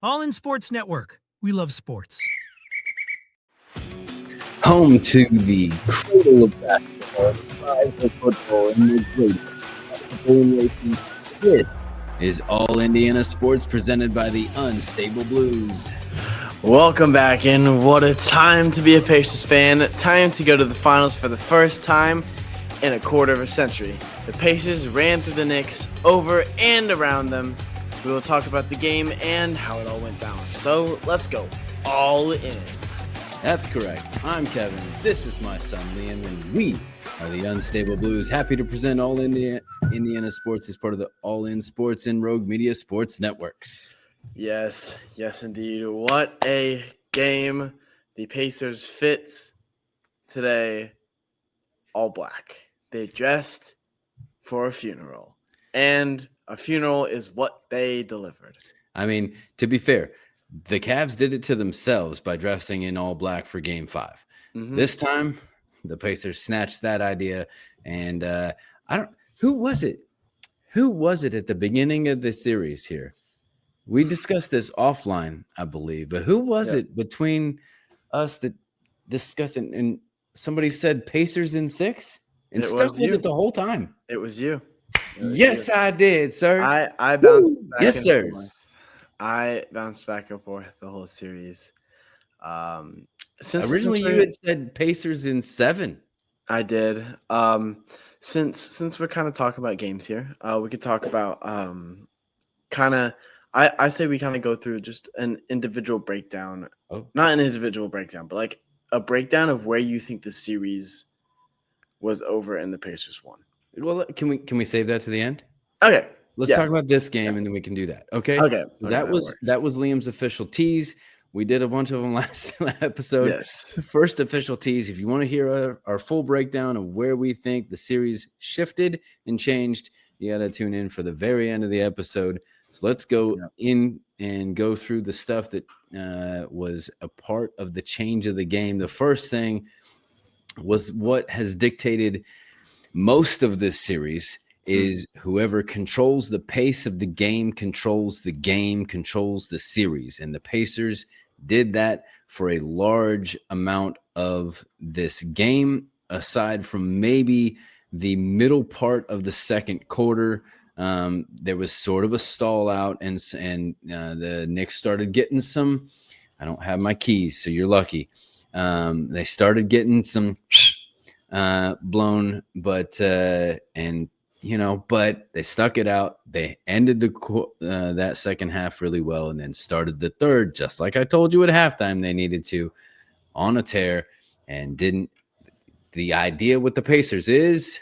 All in Sports Network. We love sports. Home to the cradle of basketball, the rise of football, and the greatest basketball nation. This is All Indiana Sports presented by the Unstable Blues. Welcome back, and what a time to be a Pacers fan. Time to go to the finals for the first time in a quarter of a century. The Pacers ran through the Knicks, over and around them. We will talk about the game and how it all went down. So let's go all in. That's correct. I'm Kevin. This is my son Liam, and we are the Unstable Blues. Happy to present All Indiana Sports as part of the All In Sports and Rogue Media Sports Networks. Yes, indeed. What a game. The Pacers fits today all black. They dressed for a funeral, and a funeral is what they delivered. I mean, to be fair, the Cavs did it to themselves by dressing in all black for Game 5. Mm-hmm. This time, the Pacers snatched that idea, and who was it? Who was it at the beginning of the series here? We discussed this offline, I believe, but who was it between us that discussed it? And somebody said Pacers in 6 and stuck with it the whole time. It was you. Yes, I did, sir. I bounced back. Yes, sir. I bounced back and forth the whole series. Originally, you had said Pacers in 7. I did. Since we're kind of talking about games here, we could talk about I say we kind of go through just an individual breakdown. Oh. Not an individual breakdown, but like a breakdown of where you think the series was over and the Pacers won. Well, can we save that to the end? Okay. Let's talk about this game and then we can do that. Okay. Okay. That was Liam's official tease. We did a bunch of them last episode. Yes. First official tease. If you want to hear our full breakdown of where we think the series shifted and changed, you got to tune in for the very end of the episode. So let's go in and go through the stuff that was a part of the change of the game. The first thing was what has dictated most of this series is whoever controls the pace of the game, controls the series. And the Pacers did that for a large amount of this game, aside from maybe the middle part of the second quarter. There was sort of a stall out, and the Knicks started getting some. I don't have my keys, so you're lucky. They started getting some blown, but they stuck it out. They ended that second half really well, and then started the third, just like I told you at halftime they needed to, on a tear, and didn't. The idea with the Pacers is,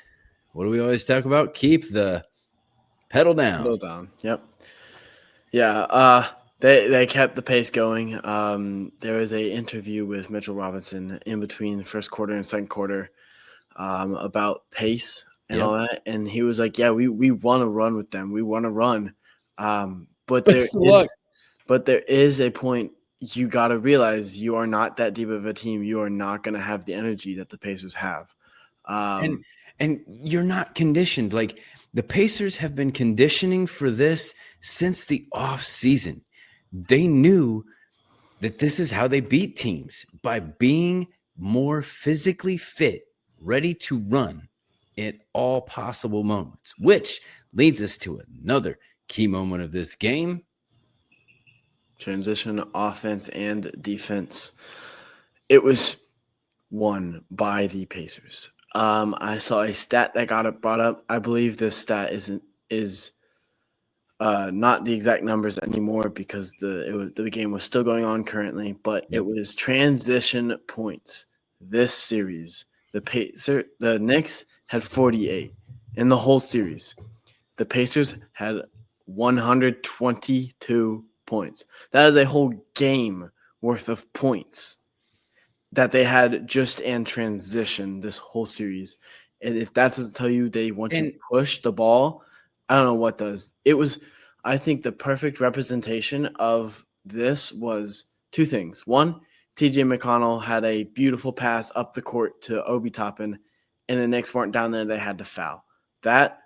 what do we always talk about? Keep the pedal down. Pedal down. Yep. Yeah. They kept the pace going. There was a interview with Mitchell Robinson in between the first quarter and second quarter about pace and all that, and he was like, "Yeah, we want to run with them. We want to run, but there is a point. You got to realize you are not that deep of a team. You are not going to have the energy that the Pacers have, and you're not conditioned. Like the Pacers have been conditioning for this since the off season. They knew that this is how they beat teams, by being more physically fit, ready to run at all possible moments, which leads us to another key moment of this game. Transition offense and defense. It was won by the Pacers. I saw a stat that got brought up. I believe this stat is not the exact numbers anymore because the game was still going on currently, but it was transition points this series. The Knicks had 48 in the whole series. The Pacers had 122 points. That is a whole game worth of points that they had just in transition this whole series. And if that doesn't tell you they want to push the ball, I don't know what does. It was, I think, the perfect representation of this was two things. One, TJ McConnell had a beautiful pass up the court to Obi Toppin, and the Knicks weren't down there. They had to foul that.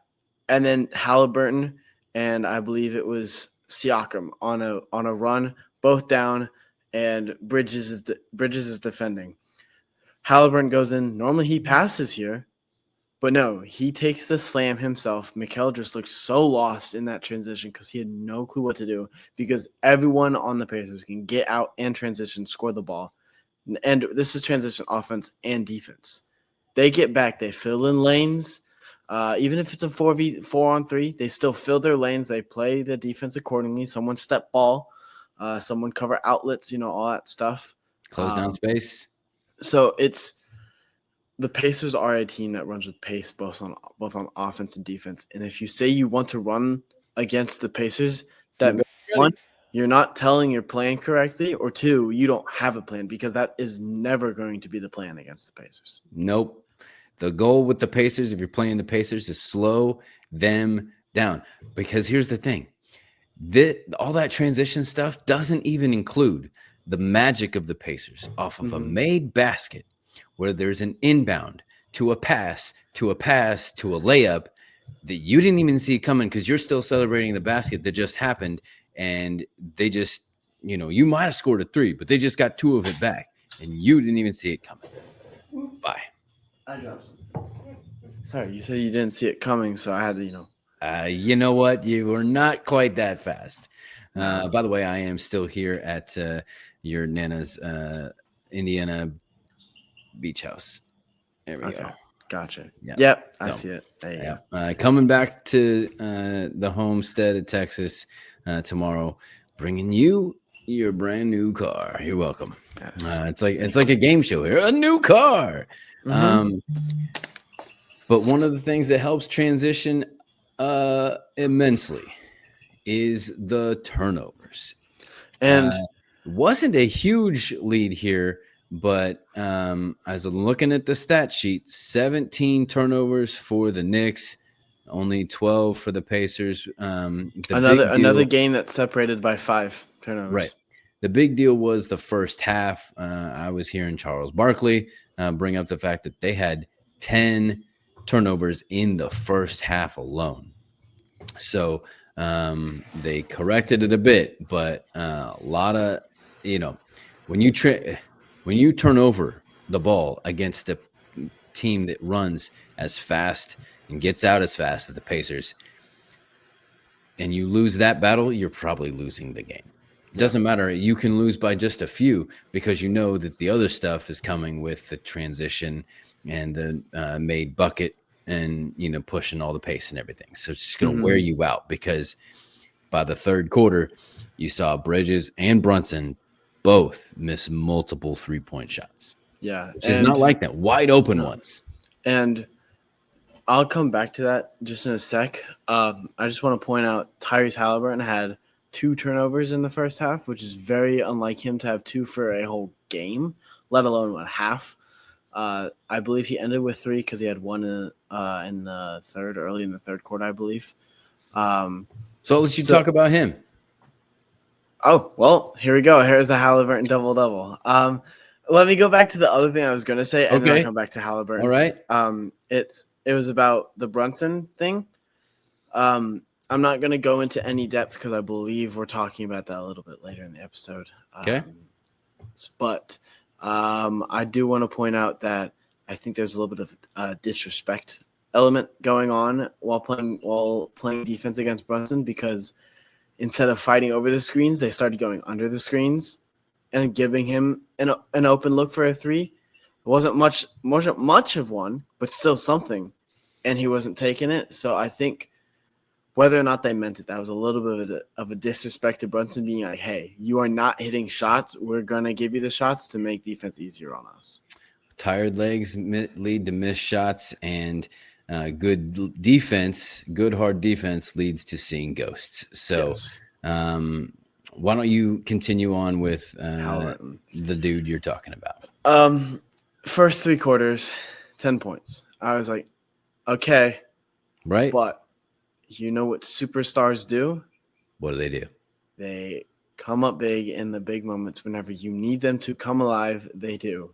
And then Halliburton, and I believe it was Siakam on a run, both down, and Bridges is defending. Halliburton goes in. Normally he passes here, but no, he takes the slam himself. Mikal just looked so lost in that transition because he had no clue what to do because everyone on the Pacers can get out and transition, score the ball. And this is transition offense and defense. They get back. They fill in lanes. Even if it's a 4v4-on-3, they still fill their lanes. They play the defense accordingly. Someone step ball. Someone cover outlets, all that stuff. Close down space. So it's the Pacers are a team that runs with pace both on offense and defense. And if you say you want to run against the Pacers, that one, you're not telling your plan correctly, or two, you don't have a plan because that is never going to be the plan against the Pacers. Nope. The goal with the Pacers, if you're playing the Pacers, is slow them down. Because here's the thing. All that transition stuff doesn't even include the magic of the Pacers off of a made basket where there's an inbound to a pass, to a pass, to a layup that you didn't even see coming because you're still celebrating the basket that just happened. And they just, you might have scored a 3, but they just got 2 of it back and you didn't even see it coming. Bye. I dropped something. Sorry, you said you didn't see it coming, so I had to, you know what? You were not quite that fast. By the way, I am still here at your Nana's Indiana beach house. There we go. Gotcha. Yeah. Yep, I see it. There you go. Coming back to the homestead of Texas tomorrow, bringing you your brand new car. You're welcome. Yes. It's like a game show here. A new car. But one of the things that helps transition immensely is the turnovers. And wasn't a huge lead here, but as I'm looking at the stat sheet, 17 turnovers for the Knicks, only 12 for the Pacers. Another game that's separated by 5 turnovers. Right. The big deal was the first half. I was hearing Charles Barkley bring up the fact that they had 10 turnovers in the first half alone. So they corrected it a bit, but a lot of, when you turn over the ball against a team that runs as fast and gets out as fast as the Pacers, and you lose that battle, you're probably losing the game. It doesn't matter. You can lose by just a few because you know that the other stuff is coming with the transition and the made bucket and, pushing all the pace and everything. So it's just going to wear you out because by the third quarter, you saw Bridges and Brunson both miss multiple 3-point shots. Yeah. Which is not like that. Wide open ones. And I'll come back to that just in a sec. I just want to point out Tyrese Halliburton had 2 turnovers in the first half, which is very unlike him to have 2 for a whole game, let alone a half. I believe he ended with 3 because he had 1 in the third, early in the third quarter, I believe. So let's talk about him. Oh, well, here we go. Here's the Halliburton double-double. Let me go back to the other thing I was going to say, and then I'll come back to Halliburton. All right. It was about the Brunson thing. I'm not going to go into any depth because I believe we're talking about that a little bit later in the episode. Okay. But I do want to point out that I think there's a little bit of a disrespect element going on while playing defense against Brunson because instead of fighting over the screens, they started going under the screens and giving him an open look for a 3. It wasn't much of one, but still something, and he wasn't taking it. So I think whether or not they meant it, that was a little bit of a disrespect to Brunson being like, hey, you are not hitting shots. We're going to give you the shots to make defense easier on us. Tired legs lead to missed shots, and good defense, good hard defense leads to seeing ghosts. So Yes. Why don't you continue on with the dude you're talking about? First 3 quarters, 10 points. I was like, okay. Right. But you know what superstars do? What do? They come up big in the big moments. Whenever you need them to come alive, they do.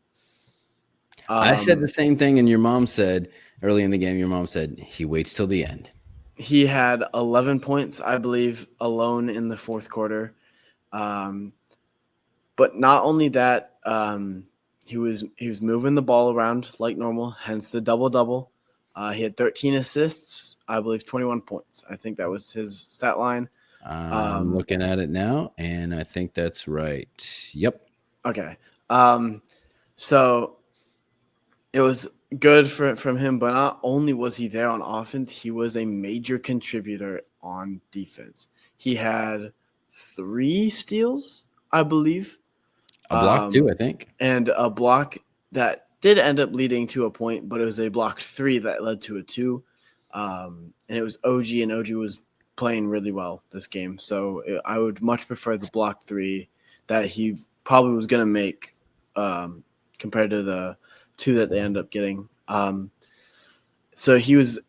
I said the same thing, and your mom said early in the game, he waits till the end. He had 11 points, I believe, alone in the fourth quarter. But not only that, he was moving the ball around like normal, hence the double-double. He had 13 assists, I believe 21 points. I think that was his stat line. I'm looking at it now, and I think that's right. Yep. Okay. So it was good from him, but not only was he there on offense, he was a major contributor on defense. He had 3 steals, I believe. A block too, I think. And a block that did end up leading to a point, but it was a blocked 3 that led to a 2. And it was OG, and OG was playing really well this game. So I would much prefer the block 3 that he probably was going to make compared to the 2 that they end up getting. So he was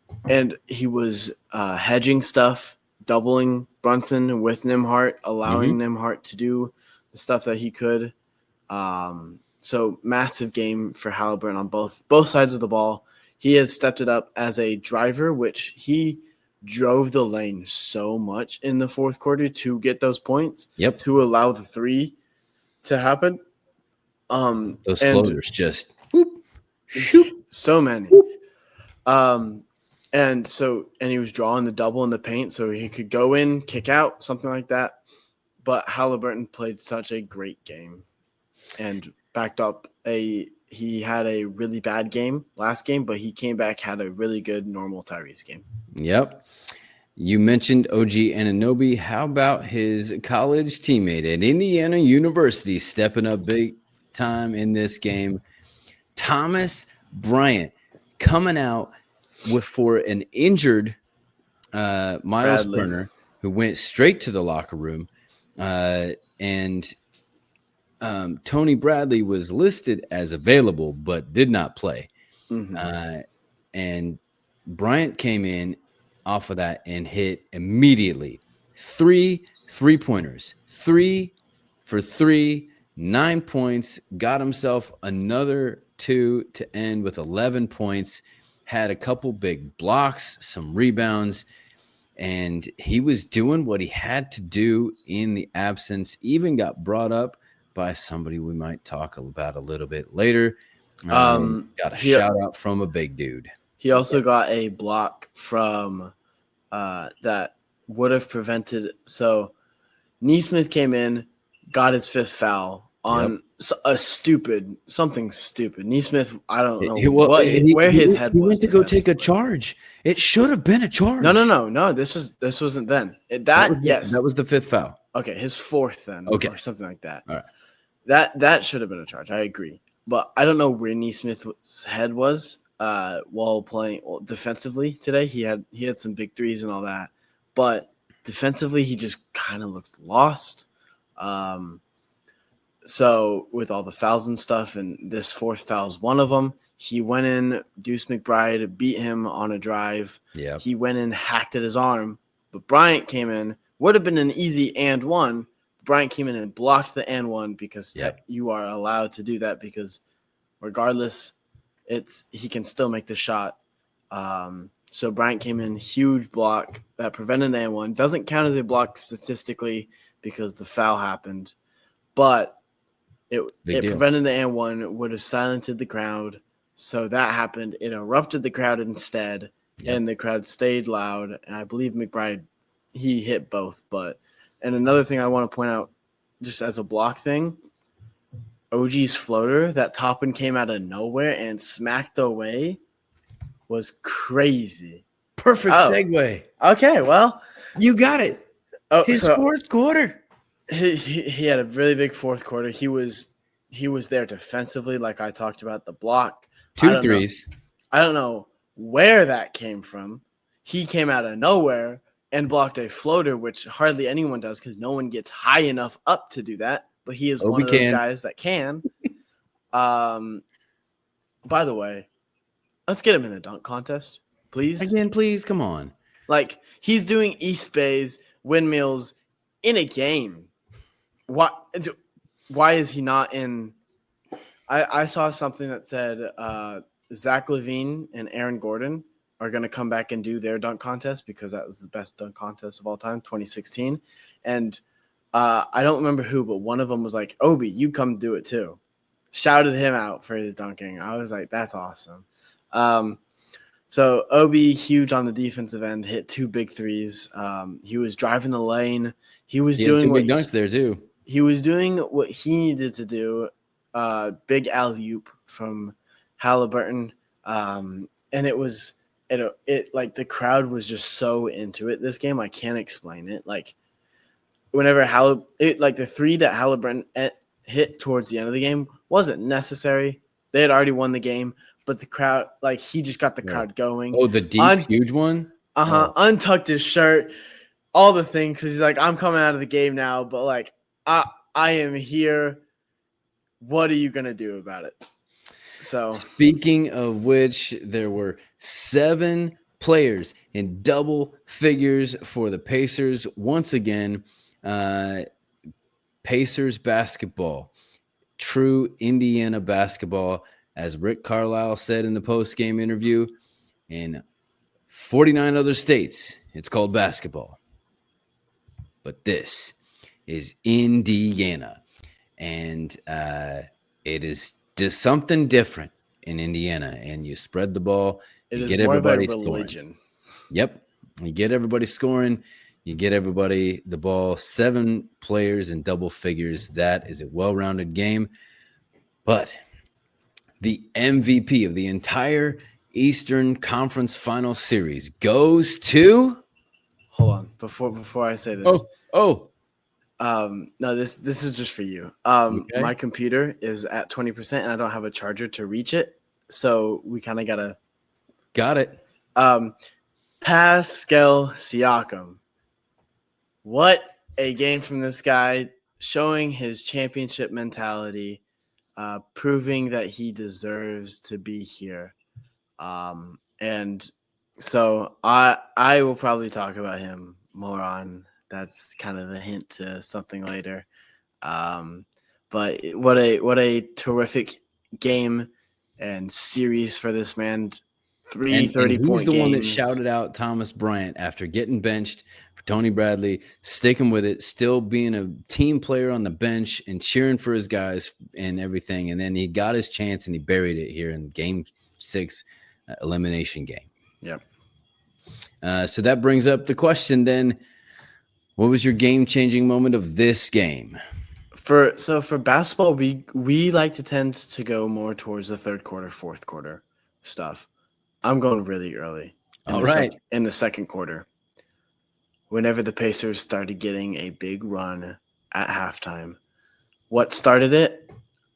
hedging stuff, doubling Brunson with Nembhard, allowing Nembhard to do the stuff that he could. So massive game for Halliburton on both sides of the ball. He has stepped it up as a driver, which he drove the lane so much in the fourth quarter to get those points. Yep. To allow the 3 to happen. Those floaters just whoop, shoot, so many. And he was drawing the double in the paint, so he could go in, kick out, something like that. But Halliburton played such a great game and backed up he had a really bad game last game, but he came back, had a really good normal Tyrese game. Yep. You mentioned OG Anunoby. How about his college teammate at Indiana University stepping up big time in this game? Thomas Bryant coming out for an injured Miles Turner, who went straight to the locker room. And Tony Bradley was listed as available but did not play. And Bryant came in off of that and hit immediately 3 3-pointers, 3 for 3, 9 points, got himself another 2 to end with 11 points, had a couple big blocks, some rebounds, and he was doing what he had to do in the absence, even got brought up by somebody we might talk about a little bit later. Got a shout out from a big dude. He also got a block from that would have prevented. So Neesmith came in, got his 5th foul on something stupid. Neesmith, I don't know where his head was. He went to go take a charge. It should have been a charge. No. This wasn't then. That was the 5th foul. Okay, his 4th then, or something like that. All right. That should have been a charge. I agree, but I don't know where Neesmith's head was while playing defensively today. He had some big threes and all that, but defensively he just kind of looked lost. So with all the fouls and stuff, and this 4th foul is one of them. He went in, Deuce McBride beat him on a drive. Yeah, he went in, hacked at his arm, but Bryant came in. Would have been an easy and one. Bryant came in and blocked the and one because you are allowed to do that because regardless, he can still make the shot. So Bryant came in, huge block that prevented the and one. Doesn't count as a block statistically because the foul happened, but it prevented the and one, would have silenced the crowd. So that happened. It erupted the crowd instead, and the crowd stayed loud. And I believe McBride, he hit both, and another thing I want to point out, just as a block thing, OG's floater that Toppin came out of nowhere and smacked away was crazy. Perfect segue. Okay, well, you got it. His fourth quarter. He had a really big fourth quarter. He was there defensively, like I talked about, the block. 2 threes. I don't know where that came from. He came out of nowhere and blocked a floater, which hardly anyone does because no one gets high enough up to do that. But he is one of those guys that can. By the way, let's get him in a dunk contest, please. Again, please, come on. Like, he's doing East Bays, windmills in a game. Why is he not in? I saw something that said Zach LaVine and Aaron Gordon are going to come back and do their dunk contest because that was the best dunk contest of all time, 2016. And I don't remember who, but one of them was like, Obi, you come do it too. Shouted him out for his dunking. I was like, that's awesome. So Obi, huge on the defensive end, hit 2 big threes. He was driving the lane. He was doing 2 big dunks there too. He was doing what he needed to do. Big alley-oop from Halliburton. And it was like the crowd was just so into it this game. I can't explain it. Like whenever the 3 that Halliburton hit towards the end of the game wasn't necessary. They had already won the game, but the crowd, like he just got the crowd going. Oh, the deep, huge one? Untucked his shirt, all the things. Cause he's like, I'm coming out of the game now, but like, I am here. What are you going to do about it? So speaking of which, there were 7 players in double figures for the Pacers. Once again, Pacers basketball, true Indiana basketball, as Rick Carlisle said in the post-game interview. In 49 other states, it's called basketball. But this is Indiana. And it is just something different in Indiana. And you spread the ball. You get everybody scoring. Yep. You get everybody scoring. You get everybody the ball. 7 players in double figures. That is a well-rounded game. But the MVP of the entire Eastern Conference Final Series goes to. Hold on, before I say this. No, this is just for you. Okay. My computer is at 20%, and I don't have a charger to reach it, so we kind of gotta. Got it. Pascal Siakam. What a game from this guy, showing his championship mentality, proving that he deserves to be here. And so I will probably talk about him more on. That's kind of the hint to something later. But what a terrific game and series for this man. 3 30-point games. Who's the one that shouted out Thomas Bryant after getting benched for Tony Bradley, sticking with it, still being a team player on the bench and cheering for his guys and everything. And then he got his chance and he buried it here in game 6 elimination game. Yep. So that brings up the question then, what was your game-changing moment of this game? For basketball, we like to tend to go more towards the third quarter, fourth quarter stuff. I'm going really early. In the second quarter, whenever the Pacers started getting a big run at halftime, what started it?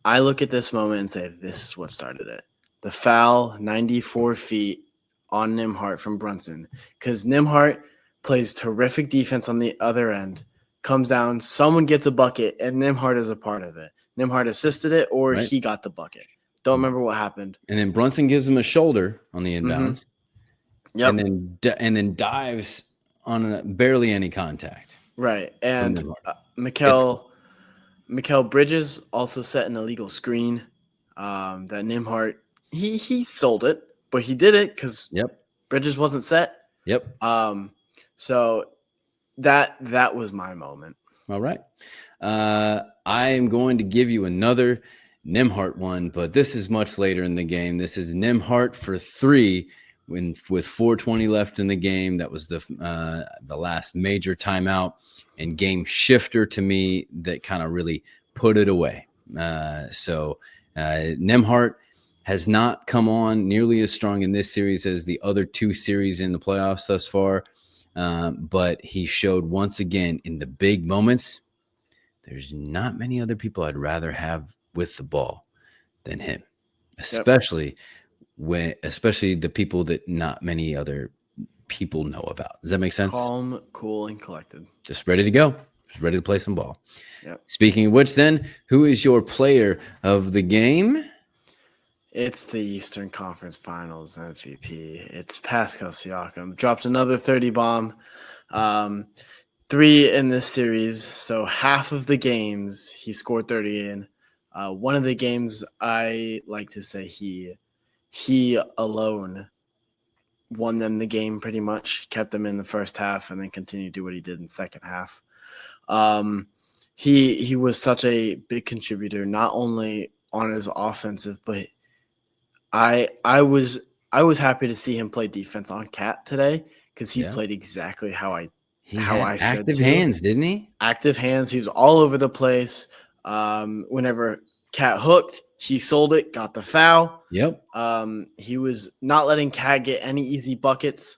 I look at this moment and say, this is what started it. The foul, 94 feet on Nembhard from Brunson, because Nembhard plays terrific defense on the other end, comes down, someone gets a bucket, and Nembhard is a part of it. Nembhard assisted it, or he got the bucket. Don't remember what happened. And then Brunson gives him a shoulder on the inbounds. Yep. And then dives on barely any contact. Right. And Mikal Bridges also set an illegal screen that Nembhard, he sold it, but he did it because Bridges wasn't set. Yep. So that was my moment. All right. I am going to give you another Nembhard one, but this is much later in the game. This is Nembhard for 3 with 4:20 left in the game. That was the last major timeout and game shifter to me that kind of really put it away. So Nembhard has not come on nearly as strong in this series as the other 2 series in the playoffs thus far. But he showed once again in the big moments, there's not many other people I'd rather have with the ball than him, especially the people that not many other people know about. Does that make sense? Calm, cool, and collected. Just ready to go. Just ready to play some ball. Yep. Speaking of which, then, who is your player of the game? It's the Eastern Conference Finals MVP. It's Pascal Siakam. Dropped another 30 bomb. 3 in this series. So half of the games he scored 30 in. One of the games I like to say he alone won them the game pretty much, kept them in the first half, and then continued to do what he did in the second half. He was such a big contributor, not only on his offensive, but I was happy to see him play defense on Cat today because he played exactly how I had said active to. hands, didn't he? Active hands. He was all over the place. Whenever Cat hooked, he sold it, got the foul. Yep. He was not letting Cat get any easy buckets,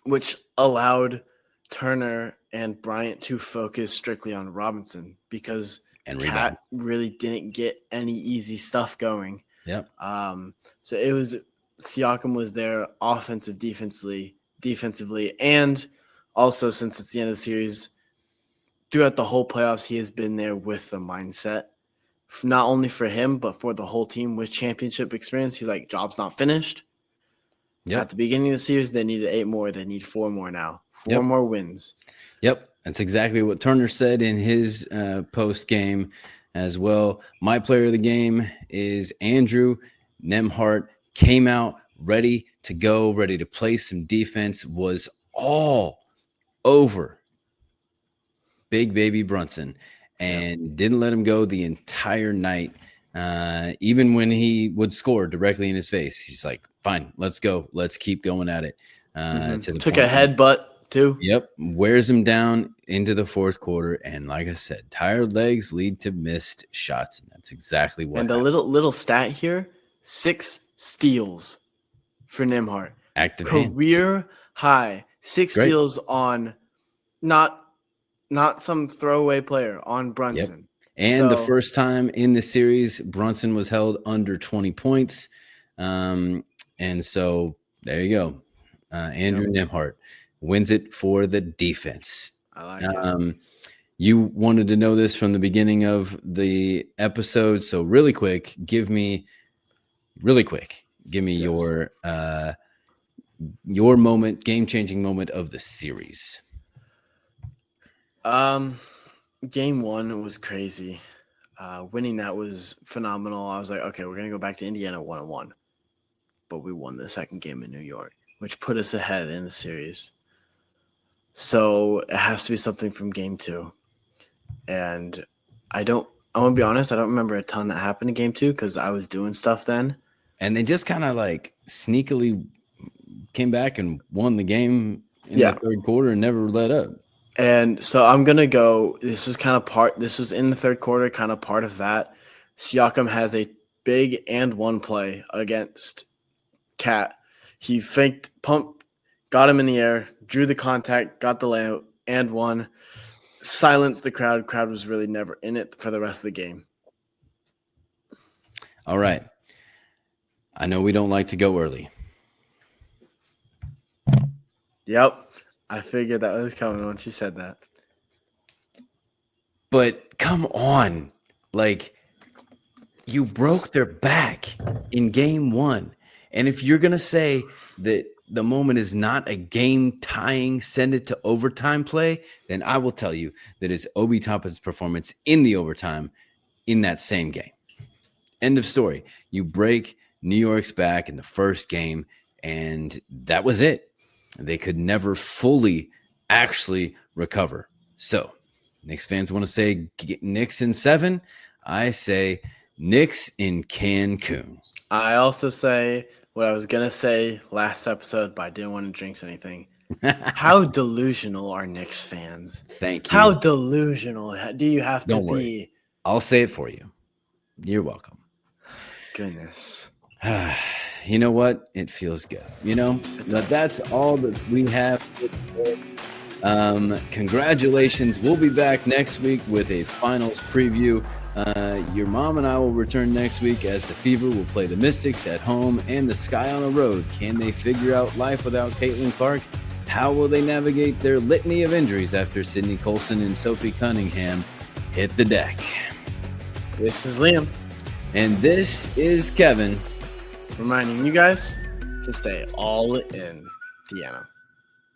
which allowed Turner and Bryant to focus strictly on Robinson because Cat really didn't get any easy stuff going. Yep. So it was Siakam was there defensively, and also since it's the end of the series, throughout the whole playoffs, he has been there with the mindset, not only for him, but for the whole team with championship experience. He's like, job's not finished. Yep. At the beginning of the series, they needed 8 more. They need 4 more now. 4 more wins. Yep. That's exactly what Turner said in his post game as well. My player of the game is Andrew Nembhard. Came out ready to go, ready to play some defense, was all over Big Baby Brunson and didn't let him go the entire night. Even when he would score directly in his face, he's like, fine, let's go. Let's keep going at it. Took a headbutt too. Yep. Wears him down into the fourth quarter. And like I said, tired legs lead to missed shots. And that's exactly what happened. The little stat here, 6 steals for Nembhard. Active career high. 6 steals on not some throwaway player, on Brunson. Yep. And the first time in the series, Brunson was held under 20 points. And so there you go. Andrew Nembhard wins it for the defense. I like it. You wanted to know this from the beginning of the episode. So really quick, give me your moment, game-changing moment of the series. Game 1 was crazy. Winning that was phenomenal. I was like, okay, we're going to go back to Indiana 1-1. But we won the second game in New York, which put us ahead in the series. So it has to be something from game 2. And I want to be honest, I don't remember a ton that happened in game 2 because I was doing stuff then. And they just kind of like sneakily came back and won the game in the third quarter and never let up. And so I'm going to go, this was in the third quarter, kind of part of that. Siakam has a big and one play against Cat. He faked, pumped, got him in the air, drew the contact, got the layup, and one. Silenced the crowd. Crowd was really never in it for the rest of the game. All right. I know we don't like to go early. Yep. I figured that was coming when she said that. But come on. Like, you broke their back in game 1. And if you're going to say that the moment is not a game-tying, send it to overtime play, then I will tell you that it's Obi Toppin's performance in the overtime in that same game. End of story. You break New York's back in the first game, and that was it. They could never fully actually recover. So, Knicks fans want to say Knicks in 7. I say Knicks in Cancun. I also say what I was going to say last episode, but I didn't want to jinx anything. How delusional are Knicks fans? Thank you. How delusional do you have to be? I'll say it for you. You're welcome. Goodness. You know what? It feels good. But that's all that we have for today. Congratulations. We'll be back next week with a finals preview. Your mom and I will return next week as the Fever will play the Mystics at home and the Sky on the road. Can they figure out life without Caitlin Clark? How will they navigate their litany of injuries after Sydney Colson and Sophie Cunningham hit the deck? This is Liam. And this is Kevin. Reminding you guys to stay all in Deanna.